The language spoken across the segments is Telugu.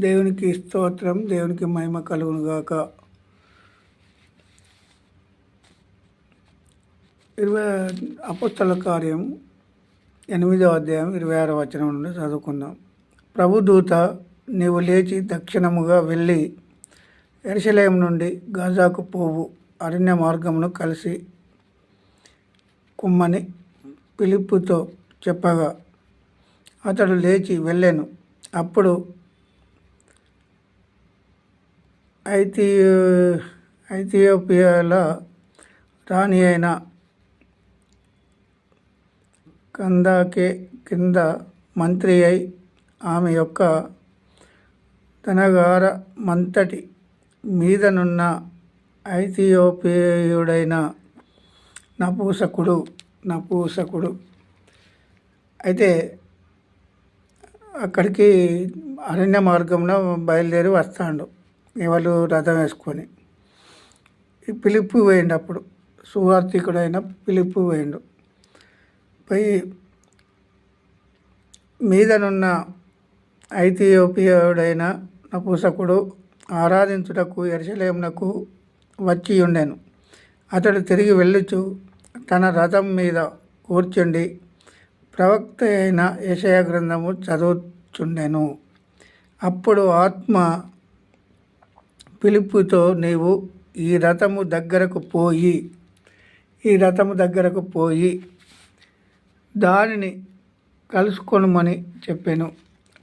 దేవునికి స్తోత్రం, దేవునికి మహిమ కలుగును గాక. 20 అపోస్తలుల కార్యం 8వ అధ్యాయం 26వ వచనం నుండి చదువుకుందాం. ప్రభుదూత, నీవు లేచి దక్షిణముగా వెళ్ళి యెరూషలేము నుండి గాజాకు పోవు అరణ్య మార్గమును కలిసి కుమ్మని ఫిలిప్పుతో చెప్పగా అతడు లేచి వెళ్ళాను. అప్పుడు ఐథియోపియాల రాణి అయిన కందాకే కింద మంత్రి అయి ఆమె యొక్క ధనగారమంతటి మీదనున్న ఐథియోపియుడైన నపూసకుడు అయితే అక్కడికి అరణ్య మార్గంలో బయలుదేరి వస్తాడు. ఎవరు రథం వేసుకొని ఫిలిప్పు పోయిండు. అప్పుడు సువార్థికుడైన ఫిలిప్పు పోయి మీదనున్న ఐథియోపియుడైన నపూసకుడు ఆరాధించుటకు యెరూషలేమునకు వచ్చి ఉండెను. అతడు తిరిగి వెళ్ళుచు తన రథం మీద కూర్చుండి ప్రవక్త అయిన యెషయా గ్రంథము చదువుచుండెను. అప్పుడు ఆత్మ ఫిలిప్పుతో, నీవు ఈ రథము దగ్గరకు పోయి దానిని కలుసుకొనుమని చెప్పాను.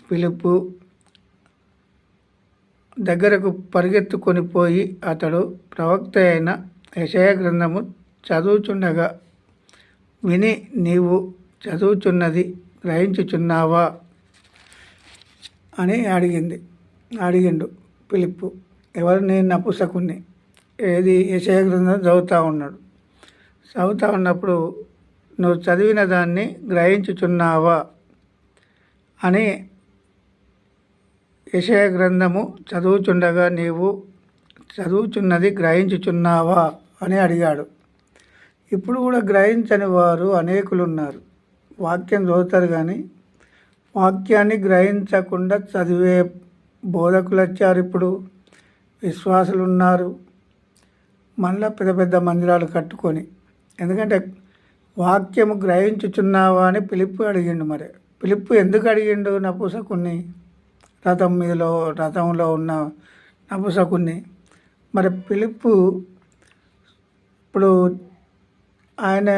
ఫిలిప్పు దగ్గరకు పరిగెత్తుకొని పోయి అతడు ప్రవక్త అయిన యెషయా గ్రంథము చదువుచుండగా విని, నీవు చదువుచున్నది గ్రహించుచున్నావా అని అడిగిండు ఫిలిప్పు. నేను నపుసకుణ్ణి, ఏది యెషయా గ్రంథం చదువుతూ ఉన్నప్పుడు నువ్వు చదివిన దాన్ని గ్రహించుచున్నావా అని, యెషయా గ్రంథము చదువుచుండగా నీవు చదువుచున్నది గ్రహించుచున్నావా అని అడిగాడు. ఇప్పుడు కూడా గ్రహించని వారు అనేకులు ఉన్నారు. వాక్యం చదువుతారు కానీ వాక్యాన్ని గ్రహించకుండా చదివే బోధకులు వచ్చారు. ఇప్పుడు విశ్వాసులు ఉన్నారు, మళ్ళీ పెద్ద పెద్ద మందిరాలు కట్టుకొని. ఎందుకంటే వాక్యము గ్రహించుచున్నావా అని ఫిలిప్పు అడిగిండు. మరి ఫిలిప్పు ఎందుకు అడిగిండు నపుసకుణ్ణి, రథంలో ఉన్న నపుసకుణ్ణి? మరి ఫిలిప్పు ఇప్పుడు ఆయన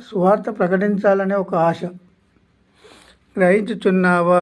సువార్త ప్రకటించాలనే ఒక ఆశ. గ్రహించుచున్నావా